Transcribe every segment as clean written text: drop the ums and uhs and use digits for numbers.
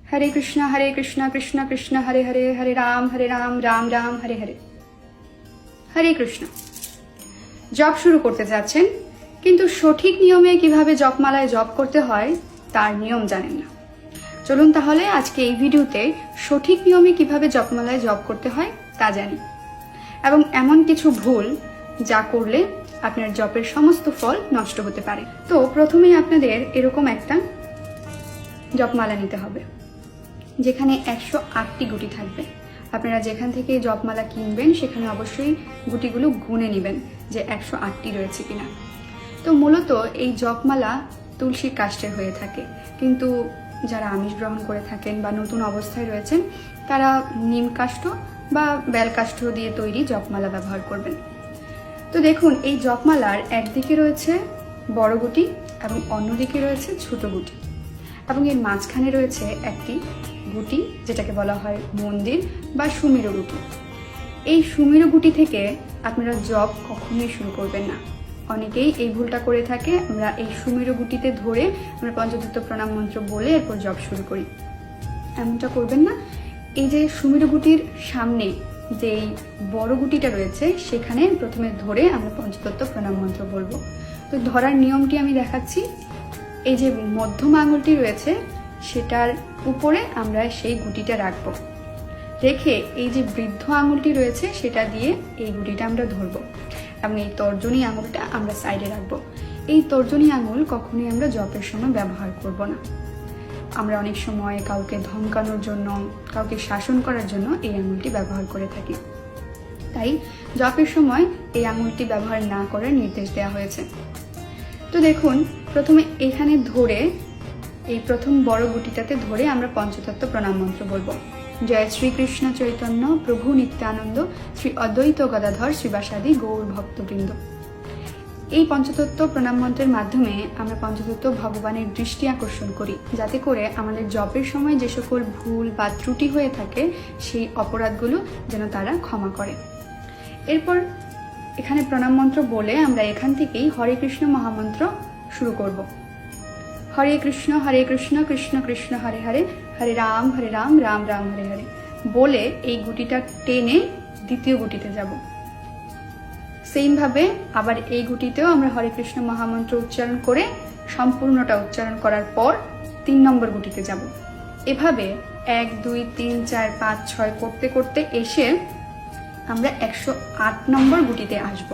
हरे कृष्णा कृष्ण कृष्ण हरे हरे, हरे राम राम राम हरे हरे। हरे कृष्ण। জপ শুরু করতে যাচ্ছেন, কিন্তু সঠিক নিয়মে কিভাবে জপমালায় জপ করতে হয় তার নিয়ম জানেন না। চলুন তাহলে আজকে এই ভিডিওতে সঠিক নিয়মে কিভাবে জপমালায় জপ করতে হয় তা জানি, এবং এমন কিছু ভুল যা করলে আপনার জপের সমস্ত ফল নষ্ট হতে পারে। তো প্রথমেই আপনাদের এরকম একটা জপমালা নিতে হবে, যেখানে 108টি গুটি থাকবে। আপনারা যেখান থেকে জপমালা কিনবেন সেখানে অবশ্যই গুটিগুলো গুনে নেবেন যে 108টি রয়েছে কিনা। তো মূলত এই জপমালা তুলসী কাষ্ঠের হয়ে থাকে, কিন্তু যারা আমিষ গ্রহণ করে থাকেন বা নতুন অবস্থায় রয়েছেন তারা নিম কাষ্ঠ বা বেল কাষ্ঠ দিয়ে তৈরি জপমালা ব্যবহার করবেন। তো দেখুন, এই জপমালার একদিকে রয়েছে বড় গুটি এবং অন্যদিকে রয়েছে ছোট গুটি, এবং এর মাঝখানে রয়েছে একটি গুটি যেটাকে বলা হয় মন্দির বা সুমেরু গুটি। এই সুমেরু গুটি থেকে আপনারা জপ কখনোই শুরু করবেন না। অনেকেই এই ভুলটা করে থাকে, আমরা এই সুমেরু গুটিতে ধরে আমরা পঞ্চতত্ত্ব প্রণাম মন্ত্র বলে এরপর জপ শুরু করি। এমনটা করবেন না। এই যে সুমেরু গুটির সামনে যেই বড় গুটিটা রয়েছে সেখানে প্রথমে ধরে আমরা পঞ্চতত্ত্ব প্রণাম মন্ত্র বলবো। তো ধরার নিয়মটি আমি দেখাচ্ছি। এই যে মধ্যম আঙুলটি রয়েছে সেটার উপরে আমরা সেই গুটিটা রাখবো, রেখে এই যে বৃদ্ধ আঙুলটি রয়েছে সেটা দিয়ে এই গুটিটা আমরা ধরবো, এবং এই তর্জনী আঙুলটা আমরা সাইডে রাখবো। এই তর্জনী আঙুল কখনোই আমরা জপের সময় ব্যবহার করব না। আমরা অনেক সময় কাউকে ধমকানোর জন্য, কাউকে শাসন করার জন্য এই আঙুলটি ব্যবহার করে থাকি, তাই জপের সময় এই আঙুলটি ব্যবহার না করার নির্দেশ দেওয়া হয়েছে। তো দেখুন, প্রথমে এখানে ধরে এই প্রথম বড় গুটিটাতে ধরে আমরা পঞ্চতত্ত্ব প্রণাম মন্ত্র বলবো। জয় শ্রীকৃষ্ণ চৈতন্য প্রভু নিত্যানন্দ শ্রী অদ্বৈত গদাধর শ্রীবাসাদি গৌর ভক্তবৃন্দ। এই পঞ্চতত্ত্ব প্রণাম মন্ত্রের মাধ্যমে আমরা পঞ্চতত্ত্ব ভগবানের দৃষ্টি আকর্ষণ করি, যাতে করে আমাদের জপের সময় যে সকল ভুল বা ত্রুটি হয়ে থাকে সেই অপরাধগুলো যেন তারা ক্ষমা করে। এরপর এখানে প্রণাম মন্ত্র বলে আমরা এখান থেকেই হরে কৃষ্ণ মহামন্ত্র শুরু করব। হরে কৃষ্ণ কৃষ্ণ কৃষ্ণ হরে হরে, হরে রাম রাম রাম হরে হরে বলে এই গুটিটা টেনে দ্বিতীয় গুটিতে যাব। সেম ভাবে আবার এই গুটিতেও আমরা হরে কৃষ্ণ মহামন্ত্র উচ্চারণ করে সম্পূর্ণটা উচ্চারণ করার পর 3 নম্বর গুটিতে যাব। এভাবে 1 2 3 4 5 6 করতে করতে এসে আমরা 108 নম্বর গুটিতে আসব।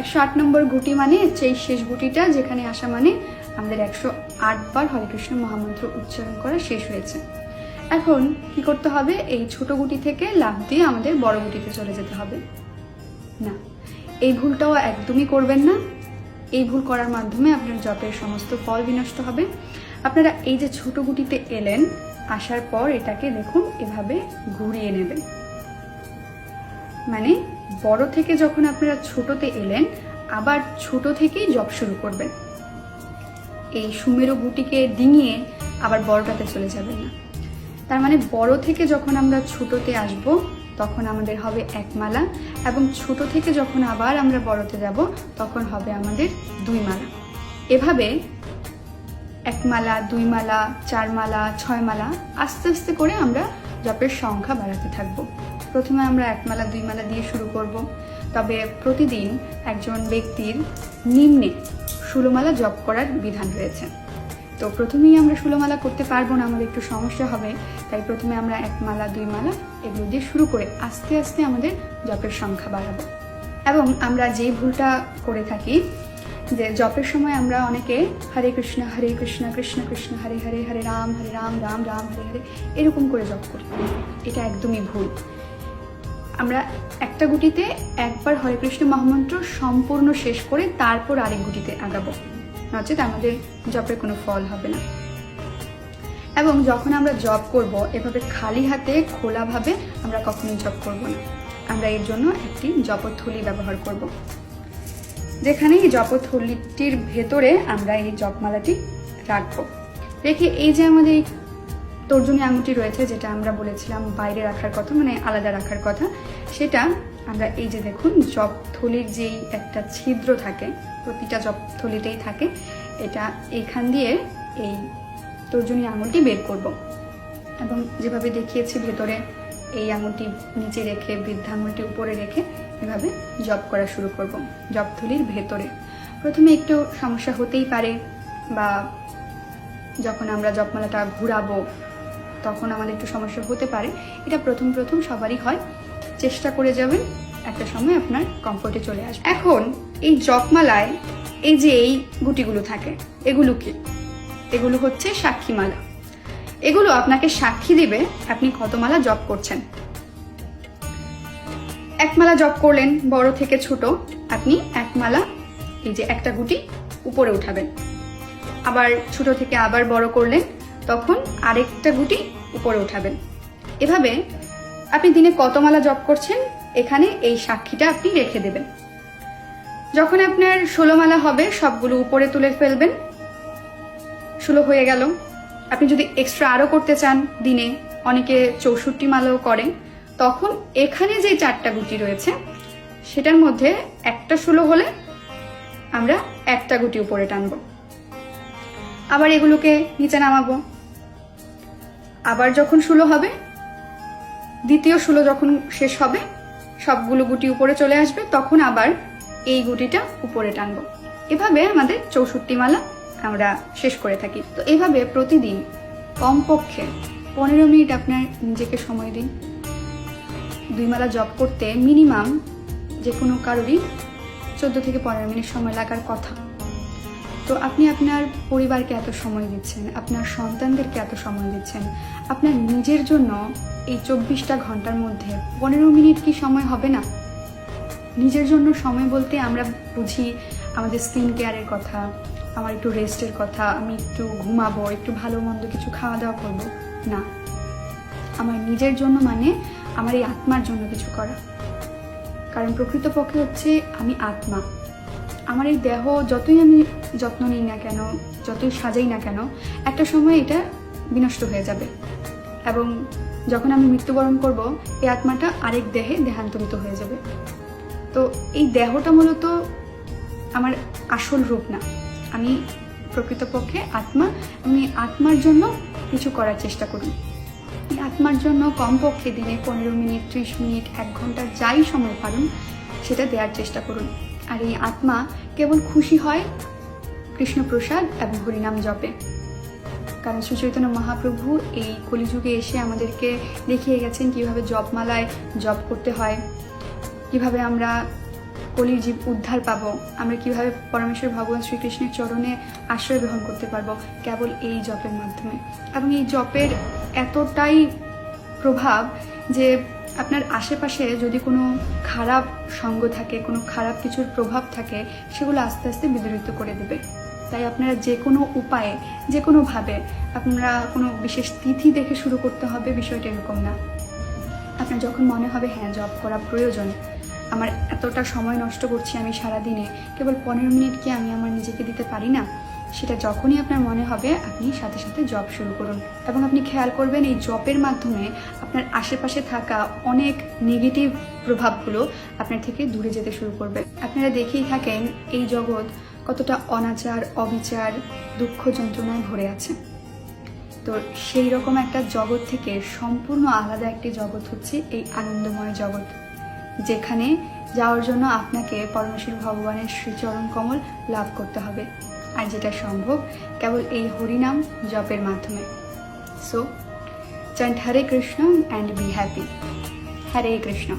108 নম্বর গুটি মানে সেই শেষ গুটিটা, যেখানে আসা মানে আমাদের 108 বার হরে কৃষ্ণ মহামন্ত্র উচ্চারণ করা শেষ হয়েছে। এখন কি করতে হবে? এই ছোট গুটি থেকে লাফ দিয়ে আমাদের বড় গুটিতে চলে যেতে হবে না। এই ভুলটাও একদমই করবেন না। এই ভুল করার মাধ্যমে আপনার জপের সমস্ত ফল বিনষ্ট হবে। আপনারা এই যে ছোট গুটিতে এলেন, আসার পর এটাকে দেখুন এভাবে ঘুরিয়ে নেবেন, মানে বড় থেকে যখন আপনারা ছোটতে এলেন আবার ছোট থেকেই জপ শুরু করবেন। এই সুমেরু গুটিকে ডিঙিয়ে আবার বড়টাতে চলে যাবেন না। তার মানে বড় থেকে যখন আমরা ছোটতে আসব তখন আমাদের হবে 1 মালা, এবং ছোট থেকে যখন আবার আমরা বড়তে যাব তখন হবে আমাদের 2 মালা। এভাবে 1 মালা, 2 মালা, 4 মালা, 6 মালা আস্তে আস্তে করে আমরা জপের সংখ্যা বাড়াতে থাকব। প্রথমে আমরা 1 মালা 2 মালা দিয়ে শুরু করব। তবে প্রতিদিন একজন ব্যক্তির নিম্নে 16 মালা জপ করার বিধান রয়েছে। তো প্রথমেই আমরা 16 মালা করতে পারবো না, আমাদের একটু সমস্যা হবে। তাই প্রথমে আমরা 1 মালা 2 মালা এগুলো দিয়ে শুরু করে আস্তে আস্তে আমাদের জপের সংখ্যা বাড়াবো। এবং আমরা যেই ভুলটা করে থাকি যে জপের সময় আমরা অনেকে হরে কৃষ্ণ কৃষ্ণ কৃষ্ণ হরে হরে, হরে রাম রাম রাম হরে হরে এরকম করে জপ করি। এটা একদমই ভুল। আমরা একটা গুটিতে একবার হরে কৃষ্ণ মহামন্ত্র সম্পূর্ণ শেষ করে তারপর আরেক গুটিতে আগাবো, নচেত আমাদের জপের কোনো ফল হবে না। এবং যখন আমরা জপ করব এভাবে খালি হাতে খোলাভাবে আমরা কখনোই জপ করব না। আমরা এর জন্য একটি জপথলি ব্যবহার করব, যেখানে এই জপথলিটির ভেতরে আমরা এই জপমালাটি রাখবো। রেখে এই যে আমাদের তর্জনী আঙুলটি রয়েছে, যেটা আমরা বলেছিলাম বাইরে রাখার কথা, মানে আলাদা রাখার কথা, সেটা আমরা এই যে দেখুন জপথলির যেই একটা ছিদ্র থাকে, প্রতিটা জপথলিতেই থাকে, এটা এখান দিয়ে এই তর্জনী আঙুলটি বের করব। এবং যেভাবে দেখিয়েছি ভেতরে এই আঙুলটি নিচে রেখে বৃদ্ধা আঙুলটি উপরে রেখে এভাবে জপ করা শুরু করব। জপথলির ভেতরে প্রথমে একটু সমস্যা হতেই পারে, বা যখন আমরা জপমালাটা ঘুরাবো তখন আমাদের একটু সমস্যা হতে পারে। এটা প্রথম প্রথম সবারই হয়, চেষ্টা করে যাবেন, একটা সময় আপনার কমফোর্টে চলে আসবে। এখন এই জপমালায় এই যে এই গুটিগুলো থাকে, এগুলো কি? এগুলো হচ্ছে সাক্ষী মালা। এগুলো আপনাকে সাক্ষী দিবে আপনি কত মালা জপ করছেন। এক মালা জপ করলেন বড় থেকে ছোট, আপনি এক মালা এই যে একটা গুটি উপরে উঠাবেন। আবার ছোট থেকে আবার বড় করলেন, তখন আরেকটা গুটি উপরে উঠাবেন। এভাবে আপনি দিনে কত মালা জপ করছেন এখানে এই সাক্ষীটা আপনি রেখে দেবেন। যখন আপনার 16 মালা হবে সবগুলো উপরে তুলে ফেলবেন। 16 হয়ে গেল। আপনি যদি এক্সট্রা আরো করতে চান, দিনে অনেকে 64 মালাও করেন, তখন এখানে যে 4টা গুটি রয়েছে সেটার মধ্যে একটা 16 হলে আমরা একটা গুটি উপরে টানবো। আবার এগুলোকে নিচে নামাবো। আবার যখন 16 হবে, দ্বিতীয় 16 যখন শেষ হবে, সবগুলো গুটি উপরে চলে আসবে, তখন আবার এই গুটিটা উপরে টানবো। এভাবে আমাদের 64 মালা আমরা শেষ করে থাকি। তো এভাবে প্রতিদিন কমপক্ষে 15 মিনিট আপনার নিজেকে সময় দিন। 2 মালা জপ করতে মিনিমাম যে কোনো কারোরই 14 থেকে 15 মিনিট সময় লাগার কথা। তো আপনি আপনার পরিবারকে এত সময় দিচ্ছেন, আপনার সন্তানদেরকে এত সময় দিচ্ছেন, আপনার নিজের জন্য এই 24টা ঘন্টার মধ্যে 15 মিনিট কি সময় হবে না? নিজের জন্য সময় বলতে আমরা বুঝি আমাদের স্কিন কেয়ারের কথা, আমার একটু রেস্টের কথা, আমি একটু ঘুমাবো, একটু ভালো মন্দ কিছু খাওয়া দাওয়া করবো না। আমার নিজের জন্য মানে আমার এই আত্মার জন্য কিছু করা। কারণ প্রকৃতপক্ষে হচ্ছে আমি আত্মা। আমার এই দেহ যতই আমি যত্ন নিই না কেন, যতই সাজাই না কেন, একটা সময় এটা বিনষ্ট হয়ে যাবে। এবং যখন আমি মৃত্যুবরণ করব, এই আত্মাটা আরেক দেহে দেহান্তরিত হয়ে যাবে। তো এই দেহটা মূলত আমার আসল রূপ না। আমি প্রকৃতপক্ষে আত্মা। আমি আত্মার জন্য কিছু করার চেষ্টা করি। এই আত্মার জন্য কমপক্ষে দিনে 15 মিনিট, 30 মিনিট, 1 ঘন্টা যাই সময় পারুন সেটা দেওয়ার চেষ্টা করুন। আর এই আত্মা কেবল খুশি হয় কৃষ্ণপ্রসাদ এবং হরিনাম জপে। কারণ শ্রী চৈতন্য মহাপ্রভু এই কলিযুগে এসে আমাদেরকে দেখিয়ে গেছেন কিভাবে জপমালায় জপ করতে হয়, কিভাবে আমরা কলির জীব উদ্ধার পাবো, আমরা কিভাবে পরমেশ্বর ভগবান শ্রীকৃষ্ণের চরণে আশ্রয় গ্রহণ করতে পারবো কেবল এই জপের মাধ্যমে। এবং এই জপের এতটাই প্রভাব যে আপনার আশেপাশে যদি কোনো খারাপ সঙ্গ থাকে, কোনো খারাপ কিছুর প্রভাব থাকে, সেগুলো আস্তে আস্তে বিদূরিত করে দেবে। তাই আপনারা যে কোনো উপায়ে, যে কোনোভাবে, আপনারা কোনো বিশেষ তিথি দেখে শুরু করতে হবে বিষয়টা এরকম না। আপনার যখন মনে হবে হ্যাঁ জপ করা প্রয়োজন, আমার এতটা সময় নষ্ট করছি আমি সারাদিনে, কেবল 15 মিনিট কি আমি আমার নিজেকে দিতে পারি না, সেটা যখনই আপনার মনে হবে আপনি সাথে সাথে জপ শুরু করুন। এবং আপনি খেয়াল করবেন এই জপের মাধ্যমে আপনার আশেপাশে থাকা অনেক নেগেটিভ প্রভাবগুলো আপনার থেকে দূরে যেতে শুরু করবে। আপনারা দেখেই থাকেন এই জগৎ কতটা অনাচার, অবিচার, দুঃখ, যন্ত্রণায় ভরে আছে। তো সেই রকম একটা জগৎ থেকে সম্পূর্ণ আলাদা একটি জগৎ হচ্ছে এই আনন্দময় জগৎ, যেখানে যাওয়ার জন্য আপনাকে পরমেশ্বর ভগবানের শ্রীচরণ কমল লাভ করতে হবে। আর যেটা সম্ভব কেবল এই হরিনাম জপের মাধ্যমে। So chant Hare Krishna and be happy. Hare Krishna.